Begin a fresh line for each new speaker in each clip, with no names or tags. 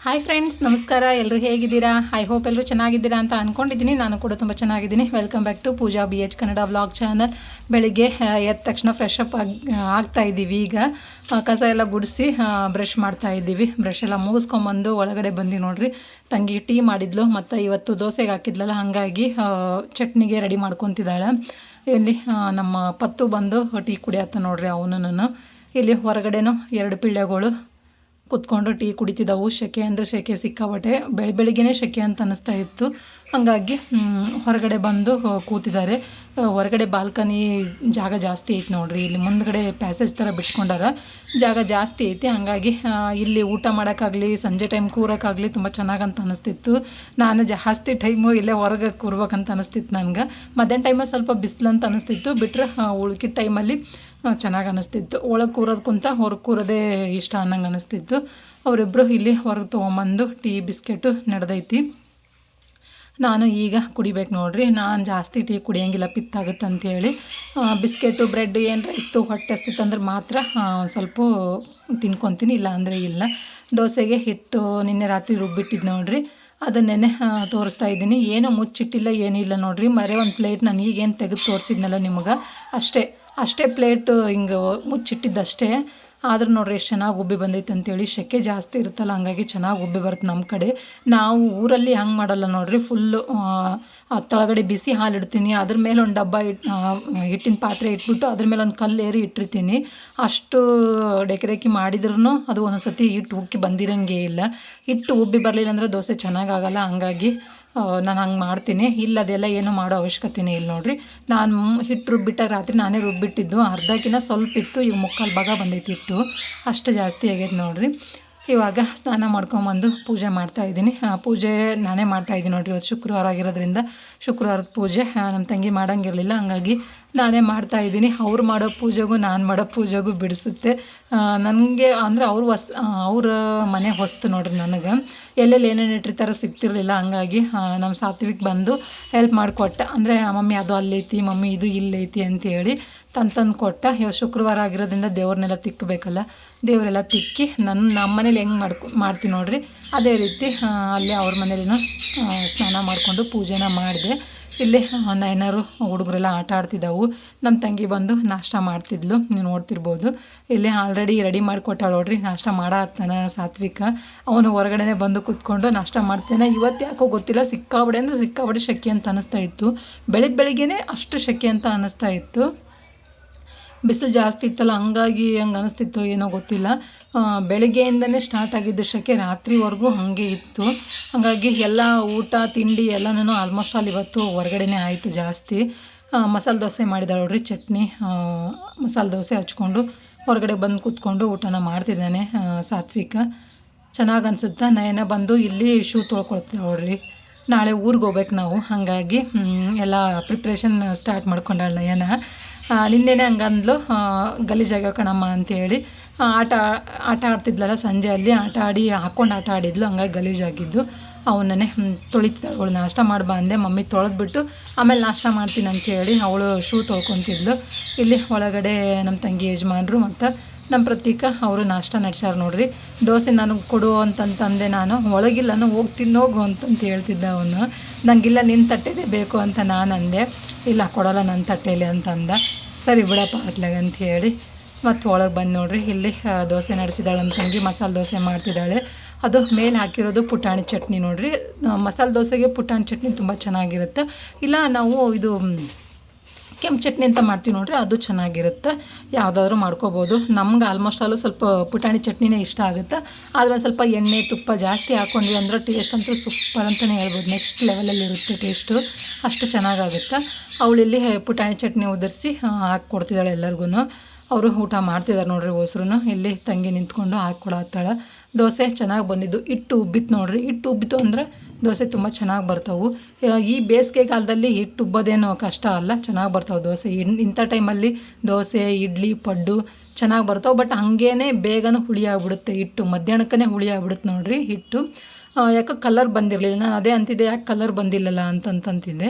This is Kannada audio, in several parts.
ಹಾಯ್ ಫ್ರೆಂಡ್ಸ್, ನಮಸ್ಕಾರ. ಎಲ್ಲರೂ ಹೇಗಿದ್ದೀರಾ? ಐ ಹೋಪ್ ಎಲ್ಲರೂ ಚೆನ್ನಾಗಿದ್ದೀರಾ ಅಂತ ಅಂದ್ಕೊಂಡಿದ್ದೀನಿ. ನಾನು ಕೂಡ ತುಂಬ ಚೆನ್ನಾಗಿದ್ದೀನಿ. Welcome back to Pooja BH Kannada vlog channel. ಬೆಳಿಗ್ಗೆ ಎದ್ದ ತಕ್ಷಣ ಫ್ರೆಶ್ ಅಪ್ ಆಗ್ತಾ ಇದ್ದೀವಿ. ಈಗ ಕಸ ಎಲ್ಲ ಗುಡಿಸಿ ಬ್ರಷ್ ಮಾಡ್ತಾ ಇದ್ದೀವಿ. ಬ್ರಷ್ ಎಲ್ಲ ಮುಗಿಸ್ಕೊಂಬಂದು ಒಳಗಡೆ ಬಂದು ನೋಡ್ರಿ, ತಂಗಿ ಟೀ ಮಾಡಿದ್ಲು ಮತ್ತು ಇವತ್ತು ದೋಸೆಗೆ ಹಾಕಿದ್ಲಲ್ಲ, ಹಾಗಾಗಿ ಚಟ್ನಿಗೆ ರೆಡಿ ಮಾಡ್ಕೊತಿದ್ದಾಳೆ. ಇಲ್ಲಿ ನಮ್ಮ ಪತ್ತು ಬಂದು ಟೀ ಕುಡಿಯತ್ತ ನೋಡ್ರಿ. ಅವನು ಇಲ್ಲಿ ಹೊರಗಡೆನೂ 2 ಪಿಳ್ಳೆಗಳು ಕುತ್ಕೊಂಡು ಟೀ ಕುಡಿತಿದ್ದವು. ಸೆಕೆ ಅಂದರೆ ಸೆಕೆ ಸಿಕ್ಕಾಬಟ್ಟೆ, ಬೆಳಿಗ್ಗೆನೇ ಸೆಕೆ ಅಂತ ಅನ್ನಿಸ್ತಾ ಇತ್ತು. ಹಾಗಾಗಿ ಹೊರಗಡೆ ಬಂದು ಕೂತಿದ್ದಾರೆ. ಹೊರಗಡೆ ಬಾಲ್ಕನಿ ಜಾಗ ಜಾಸ್ತಿ ಐತೆ ನೋಡ್ರಿ. ಇಲ್ಲಿ ಮುಂದ್ಗಡೆ ಪ್ಯಾಸೇಜ್ ಥರ ಬಿಟ್ಕೊಂಡಾರ, ಜಾಗ ಜಾಸ್ತಿ ಐತಿ. ಹಾಗಾಗಿ ಇಲ್ಲಿ ಊಟ ಮಾಡೋಕ್ಕಾಗಲಿ, ಸಂಜೆ ಟೈಮ್ ಕೂರೋಕ್ಕಾಗಲಿ ತುಂಬ ಚೆನ್ನಾಗಂತ ಅನ್ನಿಸ್ತಿತ್ತು. ನಾನು ಜಾಸ್ತಿ ಟೈಮು ಇಲ್ಲೇ ಹೊರಗೆ ಕೂರ್ಬೇಕಂತ ಅನ್ನಿಸ್ತಿತ್ತು ನನಗೆ. ಮಧ್ಯಾಹ್ನ ಟೈಮಲ್ಲಿ ಸ್ವಲ್ಪ ಬಿಸಿಲಂತ ಅನ್ನಿಸ್ತಿತ್ತು, ಬಿಟ್ಟರೆ ಉಳ್ಕಿದ ಟೈಮಲ್ಲಿ ಚೆನ್ನಾಗಿ ಅನ್ನಿಸ್ತಿತ್ತು. ಒಳಗೆ ಕೂರೋದಕ್ಕಿಂತ ಹೊರಗೆ ಕೂರೋದೇ ಇಷ್ಟ ಅನ್ನಂಗೆ ಅನ್ನಿಸ್ತಿತ್ತು. ಅವರಿಬ್ಬರು ಇಲ್ಲಿ ಹೊರಗೆ ತೊಗೊಂಬಂದು ಟೀ ಬಿಸ್ಕೆಟು ನಡೆದೈತಿ. ನಾನು ಈಗ ಕುಡಿಬೇಕು ನೋಡ್ರಿ. ನಾನು ಜಾಸ್ತಿ ಟೀ ಕುಡಿಯೋಂಗಿಲ್ಲ, ಪಿತ್ತಾಗುತ್ತೆ ಅಂತೇಳಿ. ಬಿಸ್ಕೆಟು ಬ್ರೆಡ್ ಏನರ ಇತ್ತು ಹೊಟ್ಟೆ ಹಸ್ತಿತ್ತು ಅಂದ್ರೆ ಮಾತ್ರ ಸ್ವಲ್ಪ ತಿನ್ಕೊತೀನಿ, ಇಲ್ಲ ಅಂದರೆ ಇಲ್ಲ. ದೋಸೆಗೆ ಹಿಟ್ಟು ನಿನ್ನೆ ರಾತ್ರಿ ರುಬ್ಬಿಟ್ಟಿದ್ದು ನೋಡ್ರಿ, ಅದನ್ನೇ ತೋರಿಸ್ತಾ ಇದ್ದೀನಿ. ಏನೂ ಮುಚ್ಚಿಟ್ಟಿಲ್ಲ, ಏನಿಲ್ಲ ನೋಡ್ರಿ. ಒಂದು ಪ್ಲೇಟ್ ನಾನು ಈಗೇನು ತೆಗೆದು ತೋರಿಸಿದ್ನಲ್ಲ ನಿಮ್ಗೆ, ಅಷ್ಟೇ ಪ್ಲೇಟು ಹಿಂಗೆ ಮುಚ್ಚಿಟ್ಟಿದ್ದಷ್ಟೇ. ಆದ್ರೆ ನೋಡ್ರಿ ಎಷ್ಟು ಚೆನ್ನಾಗಿ ಉಬ್ಬಿ ಬಂದೈತೆ ಅಂತೇಳಿ. ಸೆಕೆ ಜಾಸ್ತಿ ಇರುತ್ತಲ್ಲ, ಹಂಗಾಗಿ ಚೆನ್ನಾಗಿ ಉಬ್ಬಿ ಬರುತ್ತೆ ನಮ್ಮ ಕಡೆ. ನಾವು ಊರಲ್ಲಿ ಹಂಗೆ ಮಾಡಲ್ಲ ನೋಡ್ರಿ. ಫುಲ್ಲು ತಳಗಡೆ ಬಿಸಿ ಹಾಲು ಇಡ್ತೀನಿ, ಅದ್ರ ಮೇಲೆ ಒಂದು ಡಬ್ಬ ಹಿಟ್ಟಿನ ಪಾತ್ರೆ ಇಟ್ಬಿಟ್ಟು ಅದ್ರ ಮೇಲೆ ಒಂದು ಕಲ್ಲು ಏರಿ ಇಟ್ಟಿರ್ತೀನಿ. ಅಷ್ಟು ಡೆಕರೇಕಿ ಮಾಡಿದ್ರೂ ಅದು ಒಂದೊಂದು ಸತಿ ಹಿಟ್ಟು ಉಕ್ಕಿ ಬಂದಿರೋಂಗೇ ಇಲ್ಲ. ಹಿಟ್ಟು ಉಬ್ಬಿ ಬರಲಿಲ್ಲ ಅಂದರೆ ದೋಸೆ ಚೆನ್ನಾಗಾಗಲ್ಲ. ಹಂಗಾಗಿ ನಾನು ಹಂಗೆ ಮಾಡ್ತೀನಿ. ಇಲ್ಲ ಅದೆಲ್ಲ ಏನೂ ಮಾಡೋ ಅವಶ್ಯಕತೆನೇ ಇಲ್ಲ ನೋಡ್ರಿ. ನಾನು ಹಿಟ್ಟು ರುಬ್ಬಿಟ್ಟಾಗ ರಾತ್ರಿ ನಾನೇ ರುಬ್ಬಿಟ್ಟಿದ್ದು, ಅರ್ಧಕ್ಕಿಂತ ಸ್ವಲ್ಪ ಇತ್ತು. ಈಗ 3/4 ಭಾಗ ಬಂದೈತಿ ಹಿಟ್ಟು, ಅಷ್ಟು ಜಾಸ್ತಿ ಆಗೈತೆ ನೋಡ್ರಿ. ಇವಾಗ ಸ್ನಾನ ಮಾಡ್ಕೊಂಬಂದು ಪೂಜೆ ಮಾಡ್ತಾಯಿದ್ದೀನಿ. ಪೂಜೆ ನಾನೇ ಮಾಡ್ತಾಯಿದ್ದೀನಿ ನೋಡ್ರಿ. ಇವತ್ತು ಶುಕ್ರವಾರ ಆಗಿರೋದ್ರಿಂದ ಶುಕ್ರವಾರದ ಪೂಜೆ ನಮ್ಮ ತಂಗಿ ಮಾಡೋಂಗಿರಲಿಲ್ಲ, ಹಂಗಾಗಿ ನಾನೇ ಮಾಡ್ತಾಯಿದ್ದೀನಿ. ಅವ್ರು ಮಾಡೋ ಪೂಜೆಗೂ ನಾನು ಮಾಡೋ ಪೂಜೆಗೂ ಬಿಡಿಸುತ್ತೆ ನನಗೆ. ಅಂದರೆ ಅವ್ರ ಮನೆ ಹೊಸ್ತು ನೋಡ್ರಿ. ನನಗೆ ಎಲ್ಲೆಲ್ಲಿ ಏನೇನು ಇಟ್ಟಿರ್ತಾರೋ ಸಿಗ್ತಿರ್ಲಿಲ್ಲ, ಹಂಗಾಗಿ ನಮ್ಮ ಸಾತ್ವಿಕ್ ಬಂದು ಹೆಲ್ಪ್ ಮಾಡಿಕೊಟ್ಟ. ಅಂದರೆ ಮಮ್ಮಿ ಅದು ಅಲ್ಲೈತಿ, ಮಮ್ಮಿ ಇದು ಇಲ್ಲೈತಿ ಅಂತೇಳಿ ತಂದು ಕೊಟ್ಟ. ಇವಾಗ ಶುಕ್ರವಾರ ಆಗಿರೋದ್ರಿಂದ ದೇವ್ರನ್ನೆಲ್ಲ ತಿಕ್ಕಬೇಕಲ್ಲ, ದೇವರೆಲ್ಲ ತಿಕ್ಕಿ ನಮ್ಮ ಮನೇಲಿ ಹೆಂಗೆ ಮಾಡ್ತೀನಿ ನೋಡ್ರಿ, ಅದೇ ರೀತಿ ಅಲ್ಲಿ ಅವ್ರ ಮನೇಲಿನೂ ಸ್ನಾನ ಮಾಡಿಕೊಂಡು ಪೂಜೆನ ಮಾಡಿದೆ. ಇಲ್ಲಿ ನಯನರು ಹುಡುಗರೆಲ್ಲ ಆಟ ಆಡ್ತಿದ್ದವು. ನಮ್ಮ ತಂಗಿ ಬಂದು ನಾಷ್ಟ ಮಾಡ್ತಿದ್ಲು, ನೀವು ನೋಡ್ತಿರ್ಬೋದು. ಇಲ್ಲಿ ಆಲ್ರೆಡಿ ರೆಡಿ ಮಾಡಿಕೊಟ್ಟಾಳ ನೋಡ್ರಿ. ನಾಷ್ಟ ಮಾಡತ್ತಾನ ಸಾತ್ವಿಕ. ಅವನು ಹೊರಗಡೆ ಬಂದು ಕೂತ್ಕೊಂಡು ನಾಷ್ಟ ಮಾಡ್ತೇನೆ. ಇವತ್ತು ಯಾಕೋ ಗೊತ್ತಿಲ್ಲ, ಸಿಕ್ಕಾಬಡೆ ಸೆಕೆ ಅಂತ ಅನ್ನಿಸ್ತಾ ಇತ್ತು. ಬೆಳಿಗ್ಗೆನೇ ಅಷ್ಟು ಸೆಕೆ ಅಂತ ಅನ್ನಿಸ್ತಾ ಇತ್ತು. ಬಿಸಿಲು ಜಾಸ್ತಿ ಇತ್ತಲ್ಲ, ಹಂಗಾಗಿ ಹಂಗೆ ಅನ್ನಿಸ್ತಿತ್ತು, ಏನೋ ಗೊತ್ತಿಲ್ಲ. ಬೆಳಗ್ಗೆಯಿಂದನೇ ಸ್ಟಾರ್ಟ್ ಆಗಿದ್ದು ಸೆಕೆ, ರಾತ್ರಿವರೆಗೂ ಹಾಗೆ ಇತ್ತು. ಹಾಗಾಗಿ ಎಲ್ಲ ಊಟ ತಿಂಡಿ ಎಲ್ಲನೂ ಆಲ್ಮೋಸ್ಟ್ ಆಲ್ ಇವತ್ತು ಹೊರಗಡೆನೇ ಆಯಿತು ಜಾಸ್ತಿ. ಮಸಾಲೆ ದೋಸೆ ಮಾಡಿದಾಳೆ ನೋಡ್ರಿ, ಚಟ್ನಿ ಮಸಾಲೆ ದೋಸೆ ಹಚ್ಕೊಂಡು ಹೊರಗಡೆ ಬಂದು ಕೂತ್ಕೊಂಡು ಊಟನ ಮಾಡ್ತಿದ್ದಾನೆ ಸಾತ್ವಿಕ. ಚೆನ್ನಾಗಿ ಅನಿಸುತ್ತೆ. ನಯನ ಬಂದು ಇಲ್ಲಿ ಶೂ ತೊಳ್ಕೊಳ್ತೀವಿ ನೋಡ್ರಿ. ನಾಳೆ ಊರಿಗೆ ಹೋಗ್ಬೇಕು ನಾವು, ಹಾಗಾಗಿ ಎಲ್ಲ ಪ್ರಿಪ್ರೇಷನ್ ಸ್ಟಾರ್ಟ್ ಮಾಡ್ಕೊಂಡಾಳ ನಯನ. ನಿನ್ನೆನೇ ಹಂಗಂದ್ಲು, ಗಲೀಜಾಗ ಕಣಮ್ಮ ಅಂತೇಳಿ. ಆಟ ಆಡ್ತಿದ್ಲಲ್ಲ ಸಂಜೆಯಲ್ಲಿ, ಹಾಕ್ಕೊಂಡು ಆಟ ಆಡಿದ್ಲು, ಹಂಗಾಗಿ ಗಲೀಜಾಗಿದ್ದು. ಅವನನ್ನೇ ತೊಳಿತಿದ್ದಾಳೆ. ಅವಳು ನಾಷ್ಟ ಮಾಡ್ಬಾ ಅಂದೆ, ಮಮ್ಮಿ ತೊಳೆದ್ಬಿಟ್ಟು ಆಮೇಲೆ ನಾಷ್ಟ ಮಾಡ್ತೀನಿ ಅಂತೇಳಿ ಅವಳು ಶೂ ತೊಳ್ಕೊತಿದ್ಲು. ಇಲ್ಲಿ ಒಳಗಡೆ ನಮ್ಮ ತಂಗಿ ಯಜಮಾನ್ರು ಮತ್ತು ನಮ್ಮ ಪ್ರತೀಕ ಅವರು ನಾಷ್ಟ ನಡೆಸ್ಯಾರ ನೋಡ್ರಿ. ದೋಸೆ ನನಗೆ ಕೊಡು ಅಂತಂತಂದೆ. ನಾನು ಒಳಗಿಲ್ಲನು, ಹೋಗಿ ತಿನ್ನೋಗು ಅಂತಂತ ಹೇಳ್ತಿದ್ದೆ ಅವನು. ನನಗಿಲ್ಲ ನಿನ್ನ ತಟ್ಟೆದೇ ಬೇಕು ಅಂತ ನಾನು ಅಂದೆ. ಇಲ್ಲ ಕೊಡೋಲ್ಲ ನನ್ನ ತಟ್ಟೆಯಲ್ಲಿ ಅಂತಂದ. ಸರಿ ಬಿಡಪ್ಪ ಅತ್ಲಾಗ ಅಂತ ಹೇಳಿ ಮತ್ತು ಒಳಗೆ ಬಂದು ನೋಡ್ರಿ. ಇಲ್ಲಿ ದೋಸೆ ನಡೆಸಿದಾಳೆ ನಮ್ಮ ತಂಗಿ. ಮಸಾಲೆ ದೋಸೆ ಮಾಡ್ತಿದ್ದಾಳೆ. ಅದು ಮೇಲೆ ಹಾಕಿರೋದು ಪುಟಾಣಿ ಚಟ್ನಿ ನೋಡ್ರಿ. ಮಸಾಲೆ ದೋಸೆಗೆ ಪುಟಾಣಿ ಚಟ್ನಿ ತುಂಬ ಚೆನ್ನಾಗಿರುತ್ತೆ. ಇಲ್ಲ ನಾವು ಇದು ಕೆಂಪು ಚಟ್ನಿ ಅಂತ ಮಾಡ್ತೀವಿ ನೋಡ್ರಿ, ಅದು ಚೆನ್ನಾಗಿರುತ್ತೆ. ಯಾವುದಾದ್ರೂ ಮಾಡ್ಕೋಬೋದು. ನಮ್ಗೆ ಆಲ್ಮೋಸ್ಟ್ ಆಲು ಸ್ವಲ್ಪ ಪುಟಾಣಿ ಚಟ್ನಿನೇ ಇಷ್ಟ ಆಗುತ್ತೆ. ಆದರೆ ಸ್ವಲ್ಪ ಎಣ್ಣೆ ತುಪ್ಪ ಜಾಸ್ತಿ ಹಾಕ್ಕೊಂಡ್ವಿ ಅಂದ್ರೆ ಟೇಸ್ಟ್ ಅಂತೂ ಸೂಪರ್ ಅಂತಲೇ ಹೇಳ್ಬೋದು. ನೆಕ್ಸ್ಟ್ ಲೆವೆಲಲ್ಲಿರುತ್ತೆ ಟೇಸ್ಟು, ಅಷ್ಟು ಚೆನ್ನಾಗಾಗುತ್ತೆ. ಅವಳಿಲ್ಲಿ ಪುಟಾಣಿ ಚಟ್ನಿ ಉದುರಿಸಿ ಹಾಕ್ಕೊಡ್ತಿದ್ದಾಳೆ ಎಲ್ಲರಿಗೂ. ಅವರು ಊಟ ಮಾಡ್ತಿದ್ದಾರೆ ನೋಡ್ರಿ ಹೊಸರು. ಇಲ್ಲಿ ತಂಗಿ ನಿಂತ್ಕೊಂಡು ಹಾಕ್ಕೊಡತ್ತಾಳೆ. ದೋಸೆ ಚೆನ್ನಾಗಿ ಬಂದಿದ್ದು. ಹಿಟ್ಟು ಉಬ್ಬಿತ್ತು ನೋಡ್ರಿ. ಹಿಟ್ಟು ಉಬ್ಬಿತು ಅಂದರೆ ದೋಸೆ ತುಂಬ ಚೆನ್ನಾಗಿ ಬರ್ತಾವೆ. ಈ ಬೇಸಿಗೆ ಕಾಲದಲ್ಲಿ ಹಿಟ್ಟು ಉಬ್ಬೋದೇನೋ ಕಷ್ಟ ಅಲ್ಲ, ಚೆನ್ನಾಗಿ ಬರ್ತಾವೆ ದೋಸೆ. ಇಂಥ ಟೈಮಲ್ಲಿ ದೋಸೆ, ಇಡ್ಲಿ, ಪಡ್ಡು ಚೆನ್ನಾಗಿ ಬರ್ತಾವೆ. ಬಟ್ ಹಾಗೇ ಬೇಗನೆ ಹುಳಿ ಆಗಿಬಿಡುತ್ತೆ ಹಿಟ್ಟು. ಮಧ್ಯಾಹ್ನಕ್ಕೇ ಹುಳಿ ಆಗಿಬಿಡುತ್ತೆ ನೋಡ್ರಿ ಹಿಟ್ಟು. ಯಾಕೆ ಕಲರ್ ಬಂದಿರಲಿಲ್ಲ. ನಾನು ಅದೇ ಅಂತಿದ್ದೆ, ಯಾಕೆ ಕಲರ್ ಬಂದಿಲ್ಲಲ್ಲ ಅಂತಂತಿದ್ದೆ.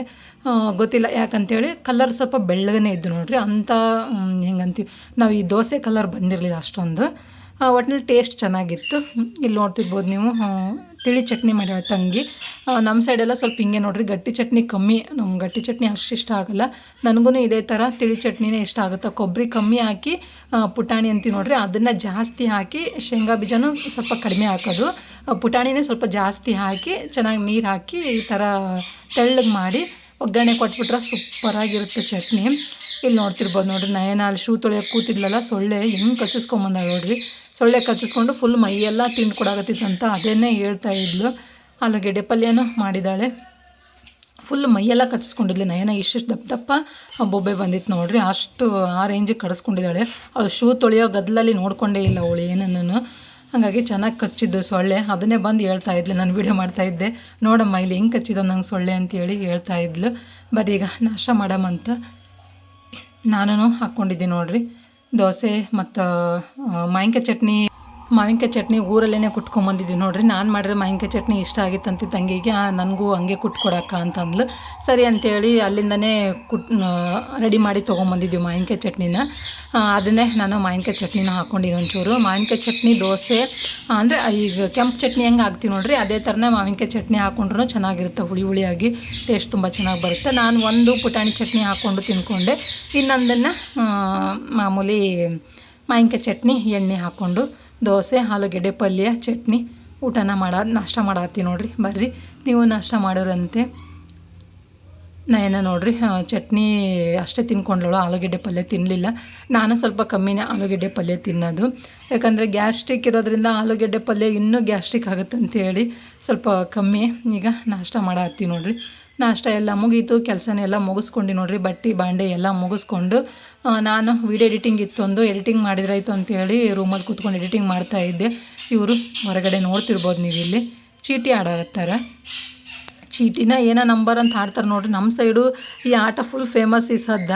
ಗೊತ್ತಿಲ್ಲ ಯಾಕಂತೇಳಿ. ಕಲರ್ ಸ್ವಲ್ಪ ಬೆಳ್ಳಗನೇ ಇದ್ದು ನೋಡ್ರಿ. ಅಂಥ ಹೆಂಗಂತೀವಿ ನಾವು, ಈ ದೋಸೆ ಕಲರ್ ಬಂದಿರಲಿಲ್ಲ ಅಷ್ಟೊಂದು. ಒಟ್ಟಿನಲ್ಲಿ ಟೇಸ್ಟ್ ಚೆನ್ನಾಗಿತ್ತು. ಇಲ್ಲಿ ನೋಡ್ತಿರ್ಬೋದು ನೀವು ತಿಳಿ ಚಟ್ನಿ ಮಾಡ್ಯಾಳ ತಂಗಿ. ನಮ್ಮ ಸೈಡೆಲ್ಲ ಸ್ವಲ್ಪ ಹಿಂಗೆ ನೋಡ್ರಿ ಗಟ್ಟಿ ಚಟ್ನಿ ಕಮ್ಮಿ, ನಮ್ಗೆ ಗಟ್ಟಿ ಚಟ್ನಿ ಅಷ್ಟು ಇಷ್ಟ ಆಗೋಲ್ಲ. ನನಗೂ ಇದೇ ಥರ ತಿಳಿ ಚಟ್ನಿನೇ ಇಷ್ಟ ಆಗುತ್ತೆ. ಕೊಬ್ಬರಿ ಕಮ್ಮಿ ಹಾಕಿ ಪುಟಾಣಿ ಅಂತೀವಿ ನೋಡ್ರಿ, ಅದನ್ನು ಜಾಸ್ತಿ ಹಾಕಿ ಶೇಂಗಾ ಬೀಜನೂ ಸ್ವಲ್ಪ ಕಡಿಮೆ ಹಾಕೋದು, ಪುಟಾಣಿನೇ ಸ್ವಲ್ಪ ಜಾಸ್ತಿ ಹಾಕಿ ಚೆನ್ನಾಗಿ ನೀರು ಹಾಕಿ ಈ ಥರ ತೆಳ್ಳಗೆ ಮಾಡಿ ಒಗ್ಗರಣೆ ಕೊಟ್ಬಿಟ್ರೆ ಸೂಪರಾಗಿರುತ್ತೆ ಚಟ್ನಿ. ಇಲ್ಲಿ ನೋಡ್ತಿರ್ಬೋದು ನೋಡಿರಿ, ನಯನ ಅಲ್ಲಿ ಶೂ ತೊಳೆಯೋಕೆ ಕೂತಿದ್ಲಲ್ಲ, ಸೊಳ್ಳೆ ಹೆಂಗೆ ಕಚ್ಚಿಸ್ಕೊಂಬಂದ ನೋಡ್ರಿ. ಸೊಳ್ಳೆ ಕಚ್ಚಿಸ್ಕೊಂಡು ಫುಲ್ ಮೈಯೆಲ್ಲ ತಿಂದು ಕೊಡಾಕತ್ತಿತ್ತಂತ ಅದನ್ನೇ ಹೇಳ್ತಾ ಇದ್ಲು. ಆಲೂಗೆಡ್ಡೆ ಪಲ್ಯನೂ ಮಾಡಿದ್ದಾಳೆ. ಫುಲ್ ಮೈಯೆಲ್ಲ ಕಚ್ಚಿಸ್ಕೊಂಡಿದ್ಲು ನಯನ. ಇಷ್ಟಿಷ್ಟು ದಪ್ಪ ದಪ್ಪ ಬೊಬ್ಬೆ ಬಂದಿತ್ತು ನೋಡ್ರಿ, ಅಷ್ಟು ಆ ರೇಂಜಿಗೆ ಕಡಿಸ್ಕೊಂಡಿದ್ದಾಳೆ. ಅವಳು ಶೂ ತೊಳೆಯೋ ಗದ್ದಲಲ್ಲಿ ನೋಡ್ಕೊಂಡೇ ಇಲ್ಲ ಅವಳು ಏನನ್ನು. ಹಾಗಾಗಿ ಚೆನ್ನಾಗಿ ಕಚ್ಚಿದ್ದು ಸೊಳ್ಳೆ. ಅದನ್ನೇ ಬಂದು ಹೇಳ್ತಾ ಇದ್ಲು, ನಾನು ವೀಡಿಯೋ ಮಾಡ್ತಾಯಿದ್ದೆ, ನೋಡಮ್ಮ ಇಲ್ಲಿ ಹೆಂಗೆ ಕಚ್ಚಿದ್ದು ನಂಗೆ ಸೊಳ್ಳೆ ಅಂತೇಳಿ ಹೇಳ್ತಾ ಇದ್ಲು. ಬರೀ ಈಗ ನಾಷ್ಟ ಮಾಡಮಂತ ನಾನು ಹಾಕ್ಕೊಂಡಿದ್ದೀನಿ ನೋಡಿರಿ. ದೋಸೆ ಮತ್ತು ಮಾವಿನಕಾಯಿ ಚಟ್ನಿ ಊರಲ್ಲೇ ಕುಟ್ಕೊಂಬಂದಿದ್ವಿ ನೋಡಿರಿ. ನಾನು ಮಾಡಿರೋ ಮಾವಿನಕಾಯಿ ಚಟ್ನಿ ಇಷ್ಟ ಆಗಿತ್ತಂತ ತಂಗಿಗೆ, ನನಗೂ ಹಂಗೆ ಕುಟ್ಕೊಡಕ್ಕ ಅಂತಂದ್ಲು. ಸರಿ ಅಂತೇಳಿ ಅಲ್ಲಿಂದನೇ ರೆಡಿ ಮಾಡಿ ತೊಗೊಂಬಂದಿದ್ವಿ ಮಾವಿನಕಾಯಿ ಚಟ್ನಿನ. ಅದನ್ನೇ ನಾನು ಮಾವಿನಕಾಯಿ ಚಟ್ನಿನ ಹಾಕ್ಕೊಂಡಿನಿ ಒಂಚೂರು. ಮಾವಿನಕಾಯಿ ಚಟ್ನಿ ದೋಸೆ ಅಂದರೆ ಈಗ ಕೆಂಪು ಚಟ್ನಿ ಹೆಂಗೆ ಹಾಕ್ತೀವಿ ನೋಡಿರಿ, ಅದೇ ಥರನೇ ಮಾವಿನಕಾಯಿ ಚಟ್ನಿ ಹಾಕ್ಕೊಂಡ್ರೂ ಚೆನ್ನಾಗಿರುತ್ತೆ, ಹುಳಿ ಹುಳಿಯಾಗಿ ಟೇಸ್ಟ್ ತುಂಬ ಚೆನ್ನಾಗಿ ಬರುತ್ತೆ. ನಾನು ಒಂದು ಪುಟಾಣಿ ಚಟ್ನಿ ಹಾಕ್ಕೊಂಡು ತಿನ್ಕೊಂಡೆ, ಇನ್ನೊಂದನ್ನು ಮಾಮೂಲಿ ಮಾವಿನಕಾಯಿ ಚಟ್ನಿ ಎಣ್ಣೆ ಹಾಕ್ಕೊಂಡು ದೋಸೆ ಆಲೂಗೆಡ್ಡೆ ಪಲ್ಯ ಚಟ್ನಿ ನಾಷ್ಟ ಮಾಡತ್ತಿ ನೋಡಿರಿ. ಬರ್ರಿ ನೀವು ನಾಷ್ಟ ಮಾಡೋರಂತೆ. ನಯನ ನೋಡಿರಿ ಚಟ್ನಿ ಅಷ್ಟೇ ತಿನ್ಕೊಂಡ್ಳು, ಆಲೂಗೆಡ್ಡೆ ಪಲ್ಯ ತಿನ್ನಲಿಲ್ಲ. ನಾನು ಸ್ವಲ್ಪ ಕಮ್ಮಿನೇ ಆಲೂಗೆಡ್ಡೆ ಪಲ್ಯ ತಿನ್ನೋದು, ಯಾಕಂದರೆ ಗ್ಯಾಸ್ಟ್ರಿಕ್ ಇರೋದ್ರಿಂದ ಆಲೂಗೆಡ್ಡೆ ಪಲ್ಯ ಇನ್ನೂ ಗ್ಯಾಸ್ಟ್ರಿಕ್ ಆಗುತ್ತೆ ಅಂತೇಳಿ ಸ್ವಲ್ಪ ಕಮ್ಮಿ. ಈಗ ನಾಷ್ಟ ಮಾಡತ್ತಿ ನೋಡಿರಿ. ನಾಷ್ಟ ಎಲ್ಲ ಮುಗೀತು, ಕೆಲಸನೆಲ್ಲ ಮುಗಿಸ್ಕೊಂಡು ನೋಡಿರಿ, ಬಟ್ಟೆ ಬಾಂಡೆ ಎಲ್ಲ ಮುಗಿಸ್ಕೊಂಡು ನಾನು ವೀಡಿಯೋ ಎಡಿಟಿಂಗ್ ಇತ್ತು, ಒಂದು ಎಡಿಟಿಂಗ್ ಮಾಡಿದ್ರಾಯ್ತು ಅಂತೇಳಿ ರೂಮಲ್ಲಿ ಕೂತ್ಕೊಂಡು ಎಡಿಟಿಂಗ್ ಮಾಡ್ತಾಯಿದ್ದೆ. ಇವರು ಹೊರಗಡೆ ನೋಡ್ತಿರ್ಬೋದು ನೀವು, ಇಲ್ಲಿ ಚೀಟಿ ಆಡಾಕತ್ತಾರ. ಚೀಟಿನ ಏನೋ ನಂಬರ್ ಅಂತ ಆಡ್ತಾರೆ ನೋಡಿರಿ. ನಮ್ಮ ಸೈಡು ಈ ಆಟ ಫುಲ್ ಫೇಮಸ್ ಈ ಸದ್ದ.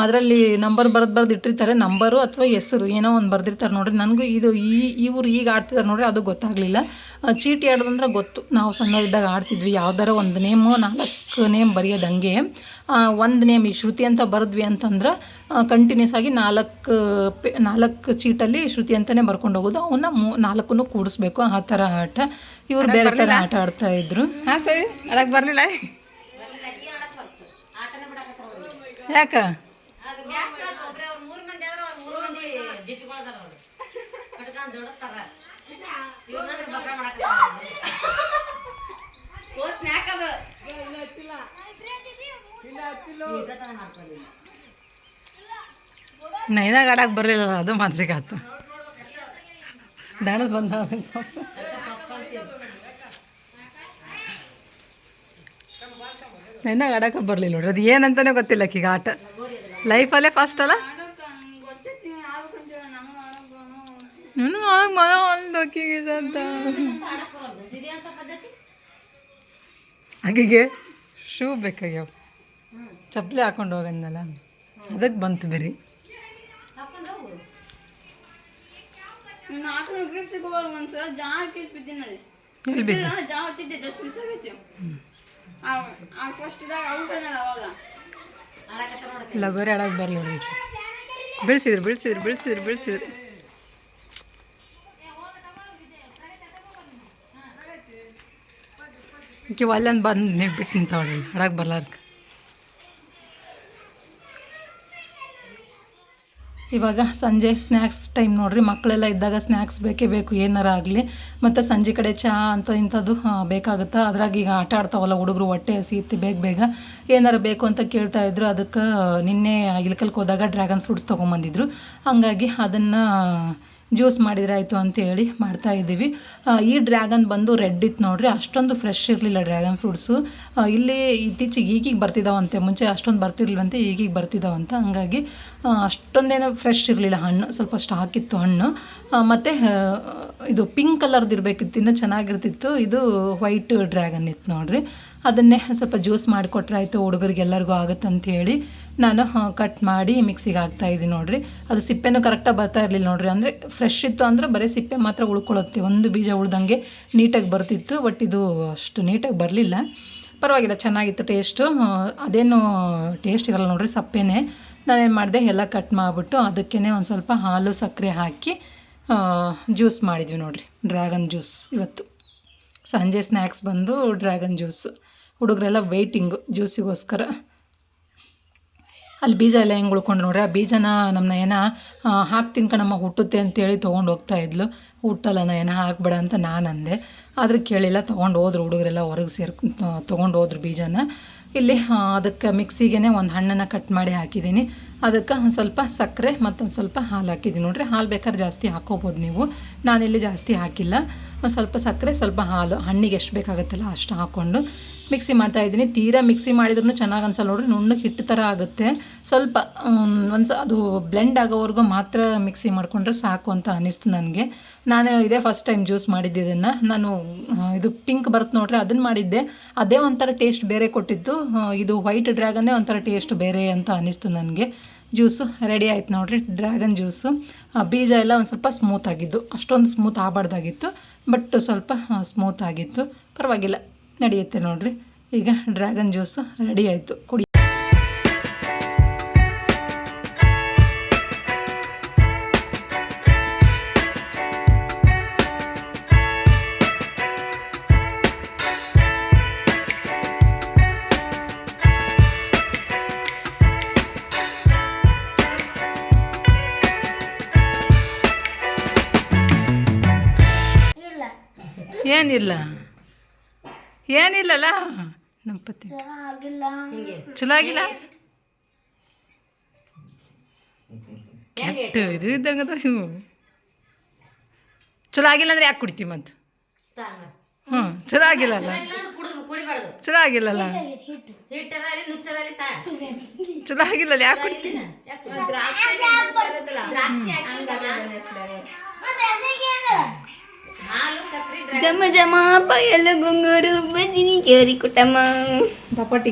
ಅದರಲ್ಲಿ ನಂಬರ್ ಬರೆದು ಇಟ್ಟಿರ್ತಾರೆ, ನಂಬರು ಅಥವಾ ಹೆಸರು ಏನೋ ಒಂದು ಬರೆದಿರ್ತಾರೆ ನೋಡಿರಿ. ನನಗೂ ಇದು ಇವ್ರು ಈಗ ಆಡ್ತಿದ್ದಾರೆ ನೋಡಿರಿ, ಅದು ಗೊತ್ತಾಗಲಿಲ್ಲ. ಚೀಟಿ ಆಡೋದಂದ್ರೆ ಗೊತ್ತು, ನಾವು ಸಣ್ಣವರಿದ್ದಾಗ ಆಡ್ತಿದ್ವಿ. ಯಾವ್ದಾರ ಒಂದು ನೇಮು 4 ನೇಮ್ ಬರೆಯೋದು ಹಂಗೆ. ಒಂದು ನೇಮ್ ಈಗ ಶ್ರುತಿ ಅಂತ ಬರೆದ್ವಿ ಅಂತಂದ್ರೆ ಕಂಟಿನ್ಯೂಸ್ ಆಗಿ 4 ಚೀಟಲ್ಲಿ ಶ್ರುತಿ ಅಂತಲೇ ಬರ್ಕೊಂಡು ಹೋಗೋದು, ಅವನ್ನ 4 ಕೂಡಿಸ್ಬೇಕು. ಆ ಥರ ಆಟ. ಇವ್ರು ಬೇರೆ ಥರ ಆಟ ಆಡ್ತಾಯಿದ್ರು.
ಹಾಂ ಸರಿ, ಅಡಕ್ಕೆ ಬರಲಿಲ್ಲ.
ಯಾಕೆ ನೈನಾಗ ಆಡಕ್ಕೆ ಬರಲಿಲ್ಲ, ಅದು ಮನ್ಸಿಗೆ ಆಯ್ತು. ಡ್ಯಾನ್ಸ್ ಬಂದ ನೈನಾಗ ಆಡಕ್ಕೆ ಬರಲಿಲ್ಲ ನೋಡ್ರಿ. ಅದು ಏನಂತಲೇ ಗೊತ್ತಿಲ್ಲ ಈಗ ಆಟ. ಲೈಫಲ್ಲೇ ಫಸ್ಟ್ ಅಲ್ಲ. ಹಾಗೆ ಶೂ ಬೇಕಾಗ್ಯಾವ, ಚಪ್ಪಲಿ ಹಾಕೊಂಡು ಹೋಗಂದಲ್ಲ, ಅದಕ್ಕೆ ಬಂತು ಬೇರೆ. ಲಗೋರಿ ಆಡಕ್ಕೆ ಬರಲಿ ನೋಡಿ. ಬೀಳ್ಸಿದ್ರು ಈಕೆ ಅಲ್ಲಂದು ಬಂದು ನಿಟ್ಬಿಟ್ಟು ನಿಂತವಳ್ರಿ ಆಡಕ್ಕೆ ಬರ್ಲಾರ್ಕ. ಇವಾಗ ಸಂಜೆ ಸ್ನ್ಯಾಕ್ಸ್ ಟೈಮ್ ನೋಡಿರಿ. ಮಕ್ಕಳೆಲ್ಲ ಇದ್ದಾಗ ಸ್ನ್ಯಾಕ್ಸ್ ಬೇಕೇ ಬೇಕು, ಏನಾರ ಆಗಲಿ. ಮತ್ತು ಸಂಜೆ ಕಡೆ ಚಹಾ ಅಂತ ಇಂಥದ್ದು ಬೇಕಾಗುತ್ತೆ. ಅದ್ರಾಗ ಈಗ ಆಟ ಆಡ್ತಾವಲ್ಲ ಹುಡುಗರು, ಹೊಟ್ಟೆ ಹಸಿಯುತ್ತೆ, ಬೇಗ ಏನಾರು ಬೇಕು ಅಂತ ಕೇಳ್ತಾಯಿದ್ರು. ಅದಕ್ಕೆ ನಿನ್ನೆ ಇಲ್ಕಲ್ಗೆ ಹೋದಾಗ ಡ್ರ್ಯಾಗನ್ ಫ್ರೂಟ್ಸ್ ತೊಗೊಂಬಂದಿದ್ರು, ಹಂಗಾಗಿ ಅದನ್ನು ಜ್ಯೂಸ್ ಮಾಡಿದ್ರೆ ಆಯಿತು ಅಂತೇಳಿ ಮಾಡ್ತಾಯಿದ್ದೀವಿ. ಈ ಡ್ರ್ಯಾಗನ್ ಬಂದು ರೆಡ್ ಇತ್ತು ನೋಡಿರಿ, ಅಷ್ಟೊಂದು ಫ್ರೆಶ್ ಇರಲಿಲ್ಲ ಡ್ರ್ಯಾಗನ್ ಫ್ರೂಟ್ಸು. ಇಲ್ಲಿ ಇತ್ತೀಚೆಗೆ ಈಗೀಗ ಬರ್ತಿದ್ದಾವಂತೆ, ಮುಂಚೆ ಅಷ್ಟೊಂದು ಬರ್ತಿರ್ಲಿಲ್ವಂತೆ, ಈಗೀಗ ಬರ್ತಿದ್ದಾವಂತ. ಹಂಗಾಗಿ ಅಷ್ಟೊಂದೇನೋ ಫ್ರೆಶ್ ಇರಲಿಲ್ಲ ಹಣ್ಣು, ಸ್ವಲ್ಪ ಸ್ಟಾಕ್ ಇತ್ತು ಹಣ್ಣು. ಮತ್ತು ಇದು ಪಿಂಕ್ ಕಲರ್ದು ಇರಬೇಕಿತ್ತು, ಇನ್ನೂ ಚೆನ್ನಾಗಿರ್ತಿತ್ತು. ಇದು ವೈಟ್ ಡ್ರ್ಯಾಗನ್ ಇತ್ತು ನೋಡಿರಿ. ಅದನ್ನೇ ಸ್ವಲ್ಪ ಜ್ಯೂಸ್ ಮಾಡಿಕೊಟ್ರೆ ಆಯಿತು, ಹುಡುಗರಿಗೆ ಎಲ್ಲರಿಗೂ ಆಗುತ್ತಂತೇಳಿ ನಾನು ಕಟ್ ಮಾಡಿ ಮಿಕ್ಸಿಗೆ ಹಾಕ್ತಾಯಿದ್ದೀನಿ ನೋಡಿರಿ. ಅದು ಸಿಪ್ಪೆನೂ ಕರೆಕ್ಟಾಗಿ ಬರ್ತಾ ಇರಲಿಲ್ಲ ನೋಡಿರಿ. ಅಂದರೆ ಫ್ರೆಶ್ ಇತ್ತು ಅಂದರೆ ಬರೀ ಸಿಪ್ಪೆ ಮಾತ್ರ ಉಳ್ಕೊಳ್ಳುತ್ತೆ, ಒಂದು ಬೀಜ ಉಳ್ದಂಗೆ ನೀಟಾಗಿ ಬರ್ತಿತ್ತು. ಬಟ್ ಇದು ಅಷ್ಟು ನೀಟಾಗಿ ಬರಲಿಲ್ಲ. ಪರವಾಗಿಲ್ಲ, ಚೆನ್ನಾಗಿತ್ತು ಟೇಸ್ಟು. ಅದೇನು ಟೇಸ್ಟ್ ಇರಲ್ಲ ನೋಡಿರಿ, ಸಪ್ಪೆನೇ. ನಾನೇನು ಮಾಡಿದೆ, ಎಲ್ಲ ಕಟ್ ಮಾಡಿಬಿಟ್ಟು ಅದಕ್ಕೇ ಒಂದು ಸ್ವಲ್ಪ ಹಾಲು ಸಕ್ಕರೆ ಹಾಕಿ ಜ್ಯೂಸ್ ಮಾಡಿದ್ವಿ ನೋಡಿರಿ, ಡ್ರ್ಯಾಗನ್ ಜ್ಯೂಸ್. ಇವತ್ತು ಸಂಜೆ ಸ್ನ್ಯಾಕ್ಸ್ ಬಂದು ಡ್ರ್ಯಾಗನ್ ಜ್ಯೂಸು. ಹುಡುಗರೆಲ್ಲ ವೆಯ್ಟಿಂಗು ಜ್ಯೂಸಿಗೋಸ್ಕರ. ಅಲ್ಲಿ ಬೀಜ ಎಲ್ಲ ಹೆಂಗೆ ಉಳ್ಕೊಂಡು ನೋಡ್ರಿ, ಆ ಬೀಜನ ನಮ್ಮ ನಯನ ಹಾಕ್ತೀನಿ ಕಣಮ್ಮ ಹುಟ್ಟುತ್ತೆ ಅಂತೇಳಿ ತೊಗೊಂಡು ಹೋಗ್ತಾಯಿದ್ಲು. ಹುಟ್ಟಲ್ಲ ನಯನ ಹಾಕ್ಬೇಡ ಅಂತ ನಾನು ಅಂದೆ, ಆದರೆ ಕೇಳಿಲ್ಲ, ತೊಗೊಂಡು ಹೋದ್ರು ಹುಡುಗರೆಲ್ಲ ಹೊರಗೆ ತೊಗೊಂಡು ಹೋದ್ರು ಬೀಜನ. ಇಲ್ಲಿ ಅದಕ್ಕೆ ಮಿಕ್ಸಿಗೆ ಒಂದು ಹಣ್ಣನ್ನು ಕಟ್ ಮಾಡಿ ಹಾಕಿದ್ದೀನಿ. ಅದಕ್ಕೆ ಒಂದು ಸ್ವಲ್ಪ ಸಕ್ಕರೆ ಮತ್ತೊಂದು ಸ್ವಲ್ಪ ಹಾಲು ಹಾಕಿದ್ದೀನಿ ನೋಡಿರಿ. ಹಾಲು ಬೇಕಾದ್ರೆ ಜಾಸ್ತಿ ಹಾಕ್ಕೋಬೋದು ನೀವು, ನಾನಿಲ್ಲಿ ಜಾಸ್ತಿ ಹಾಕಿಲ್ಲ. ಸ್ವಲ್ಪ ಸಕ್ಕರೆ ಸ್ವಲ್ಪ ಹಾಲು, ಹಣ್ಣಿಗೆ ಎಷ್ಟು ಬೇಕಾಗುತ್ತಲ್ಲ ಅಷ್ಟು ಹಾಕ್ಕೊಂಡು ಮಿಕ್ಸಿ ಮಾಡ್ತಾಯಿದ್ದೀನಿ. ತೀರಾ ಮಿಕ್ಸಿ ಮಾಡಿದ್ರೂ ಚೆನ್ನಾಗಿ ಅನ್ಸಲ್ಲ ನೋಡಿರಿ, ನುಣ್ಣಗೆ ಹಿಟ್ಟು ಥರ ಆಗುತ್ತೆ. ಸ್ವಲ್ಪ ಅದು ಬ್ಲೆಂಡ್ ಆಗೋವರೆಗೂ ಮಾತ್ರ ಮಿಕ್ಸಿ ಮಾಡಿಕೊಂಡ್ರೆ ಸಾಕು ಅಂತ ಅನ್ನಿಸ್ತು ನನಗೆ. ನಾನು ಇದೇ ಫಸ್ಟ್ ಟೈಮ್ ಜ್ಯೂಸ್ ಮಾಡಿದ್ದೆ ಇದನ್ನು. ನಾನು ಇದು ಪಿಂಕ್ ಬರುತ್ತೆ ನೋಡ್ರಿ, ಅದನ್ನು ಮಾಡಿದ್ದೆ. ಅದೇ ಒಂಥರ ಟೇಸ್ಟ್ ಬೇರೆ ಕೊಟ್ಟಿತ್ತು. ಇದು ವೈಟ್ ಡ್ರ್ಯಾಗನ್ನೇ ಒಂಥರ ಟೇಸ್ಟ್ ಬೇರೆ ಅಂತ ಅನ್ನಿಸ್ತು ನನಗೆ. ಜ್ಯೂಸು ರೆಡಿ ಆಯ್ತು ನೋಡಿರಿ, ಡ್ರ್ಯಾಗನ್ ಜ್ಯೂಸು. ಬೀಜ ಎಲ್ಲ ಒಂದು ಸ್ವಲ್ಪ ಸ್ಮೂತ್ ಆಗಿದ್ದು, ಅಷ್ಟೊಂದು ಸ್ಮೂತ್ ಆಗಬಾರ್ದಾಗಿತ್ತು, ಬಟ್ ಸ್ವಲ್ಪ ಸ್ಮೂತ್ ಆಗಿತ್ತು, ಪರವಾಗಿಲ್ಲ, ನಡೆಯುತ್ತೆ ನೋಡಿರಿ. ಈಗ ಡ್ರ್ಯಾಗನ್ ಜ್ಯೂಸು ರೆಡಿ ಆಯಿತು, ಕುಡಿ. ಏನಿಲ್ಲಲ್ಲ ನಮ್ಮ ಪತಿ ಚಲೋ ಆಗಿಲ್ಲ, ಕೆಟ್ಟು ಇದು ಇದ್ದಂಗದ. ಚಲೋ ಆಗಿಲ್ಲ ಅಂದ್ರೆ ಯಾಕೆ ಕುಡಿತೀವಿ ಮತ್ತು? ಚಲೋ ಆಗಿಲ್ಲಲ್ಲ, ಚಲೋ ಆಗಿಲ್ಲಲ್ಲ, ಚಲೋ ಆಗಿಲ್ಲಲ್ಲ, ಯಾಕೆ ಕುಡಿತೀನಿ?
ಜಮ ಜಮ ಪಾಯಲು ಗುಂಗೂರು ಬದಿನಿ ಕೇರಿ ಕುಟಮ್ಮ.
ದಪಟಿ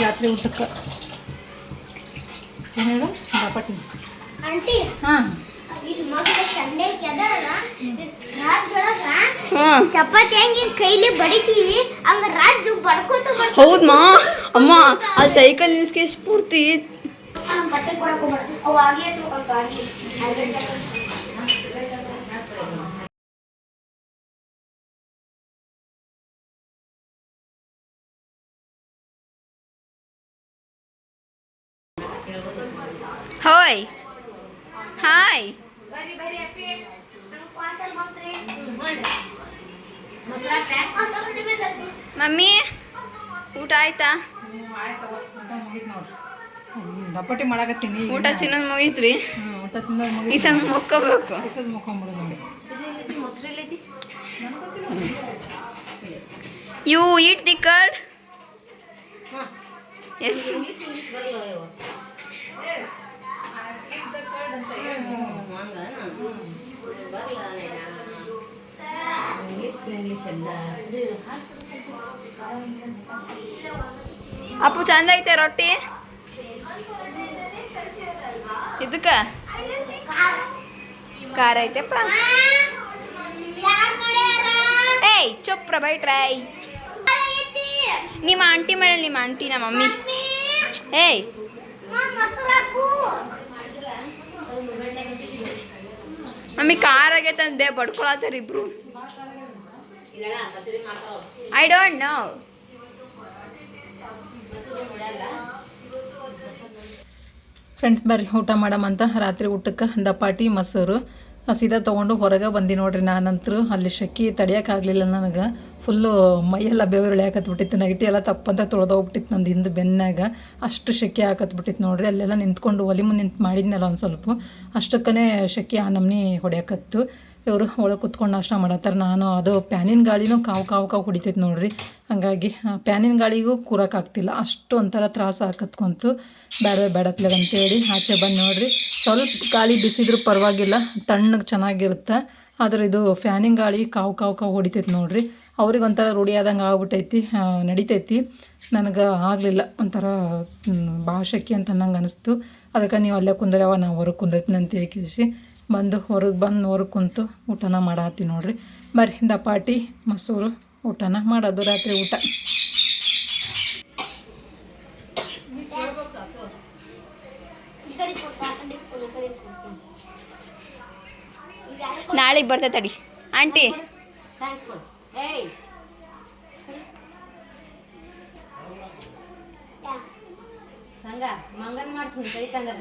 ರಾತ್ರಿ ಊಟಕ್ಕೆ ಏನು ಹೇಳು? ದಪಟಿ
ಆಂಟಿ,
ಹಾಂ
ಚಪಾತಿ ಹೆಂಗೆ ಕೈಲಿ ಬಡಿತೀವಿ ಹಂಗ ರಾಜು ಬಡ್ಕೋತ.
ಹೌದಮ್ಮ ಅಮ್ಮ, ಅಲ್ಲಿ ಸೈಕಲ್ ನಿಲ್ಸ್ಕೆ ಸ್ಫೂರ್ತಿ.
ಬಟ್ಟೆ ಕೊಡಕ್ ಹೋಗ್ಬೇಡ, ಅವು ಆಗಿ ಆಗಿ.
ಹಾಯ್ ಹಾಯ್ ಮಮ್ಮಿ, ಊಟ ಆಯ್ತಾ?
ದಪಟಿ ಮಾಡಕತ್ತೀನಿ.
ಊಟ ತಿನ್ನೋದು ಮುಗೀತ್ರಿ?
ಊಟ ತಿನ್ನೋದು ಮುಗಿ,
ಈ ಸಲ ಮುಕ್ಕೋಬೇಕು.
ಮುಕ್ಕೊಂಬಿಡು ನೋಡಿ.
You eat the curd? Yes. Appu ಚಂದ ಐತೆ ರೊಟ್ಟಿ? ಇದಕ್ಕ ಖಾರ ಐತೆಪ್ಪ. ಏಯ್ ಚುಪ್ರ ಬೈಟ್ರೈ. ನಿಮ್ಮ ಆಂಟಿ ಮೇಲೆ ನಿಮ್ಮ ಆಂಟಿ ನಮ್ಮ ಮಮ್ಮಿ. ಏಯ್ ಮಮ್ಮಿ ಖಾರ ಆಗೈತೆ ಅಂತ ಬೇ ಬಡ್ಕೊಳತ್ತಾರ ಇಬ್ರು. I don't know.
ಫ್ರೆಂಡ್ಸ್ ಬರ್ರಿ ಊಟ ಮಾಡಮಂತ. ರಾತ್ರಿ ಊಟಕ್ಕೆ ದಪಾಟಿ ಮೊಸರು ಸೀದಾ ತೊಗೊಂಡು ಹೊರಗೆ ಬಂದು ನೋಡ್ರಿ. ನಾನಂತರೂ ಅಲ್ಲಿ ಶೆಕಿ ತಡಿಯೋಕ್ಕಾಗಲಿಲ್ಲ ನನಗೆ. ಫುಲ್ಲು ಮೈಯೆಲ್ಲ ಬೆವರು ಹಾಕತ್ಬಿಟ್ಟಿತ್ತು. ನೈಟಿ ಎಲ್ಲ ತಪ್ಪಂತ ತೊಳೆದೋಗ್ಬಿಟ್ಟಿತ್ತು ನಂದು ಹಿಂದೆ ಬೆನ್ನಾಗ. ಅಷ್ಟು ಶೆಕೆ ಹಾಕತ್ಬಿಟ್ಟಿತ್ತು ನೋಡ್ರಿ. ಅಲ್ಲೆಲ್ಲ ನಿಂತ್ಕೊಂಡು ಒಲಿ ಮುಂದೆ ನಿಂತು ಮಾಡಿದ್ನಲ್ಲ ಒಂದು ಸ್ವಲ್ಪ, ಅಷ್ಟಕ್ಕೇ ಶೆಕೆ ಆ ನಮ್ನಿ ಹೊಡ್ಯಾಕತ್ತು. ಇವರು ಒಳಗೆ ಕುತ್ಕೊಂಡು ನಾಷ್ಟ ಮಾಡತ್ತಾರೆ. ನಾನು ಅದು ಪ್ಯಾನಿನ ಗಾಳಿನೂ ಕಾವು ಹೊಡಿತೈತೆ ನೋಡ್ರಿ. ಹಾಗಾಗಿ ಪ್ಯಾನಿನ ಗಾಳಿಗೂ ಕೂರಕ್ಕಾಗ್ತಿಲ್ಲ, ಅಷ್ಟು ಒಂಥರ ತ್ರಾಸ ಹಾಕತ್ಕೊಂತು. ಬೇಡತ್ಲೆ ಅಂತೇಳಿ ಆಚೆ ಬಂದು ನೋಡ್ರಿ. ಸ್ವಲ್ಪ ಗಾಳಿ ಬಿಸಿದ್ರೂ ಪರವಾಗಿಲ್ಲ, ತಣ್ಣಗೆ ಚೆನ್ನಾಗಿರುತ್ತೆ. ಆದರೆ ಇದು ಫ್ಯಾನಿನ ಗಾಳಿ ಕಾವು ಹೊಡಿತೈತೆ ನೋಡ್ರಿ. ಅವ್ರಿಗೆ ಒಂಥರ ರೂಢಿ ಆದಂಗೆ ಆಗ್ಬಿಟ್ಟೈತಿ, ನಡಿತೈತಿ. ನನಗೆ ಆಗಲಿಲ್ಲ, ಒಂಥರ ಭಾಳ ಶೆಕೆ ಅಂತ ನಂಗೆ ಅನಿಸ್ತು. ಅದಕ್ಕೆ ನೀವು ಅಲ್ಲೇ ಕುಂದ್ರವ, ನಾವು ಹೊರಗೆ ಕುಂದೈತೀನಿ ಅಂತ ಕೇಳಿಸಿ ಬಂದು ಹೊರಗೆ ಕುಂತು ಊಟನ ಮಾಡತ್ತೀನಿ ನೋಡ್ರಿ. ಬರ್ರಿ ದಪಾಟಿ ಮೊಸರು ಊಟನ ಮಾಡೋದು ರಾತ್ರಿ ಊಟ.
ನಾಳೆಗೆ ಬರ್ತೈತೆ ತಡಿ ಆಂಟಿ.
ಹಂಗ ಮಂಗನ್ ಮಾಡ್ತೀನಿ ಕೈ ತಂದ್ರೆ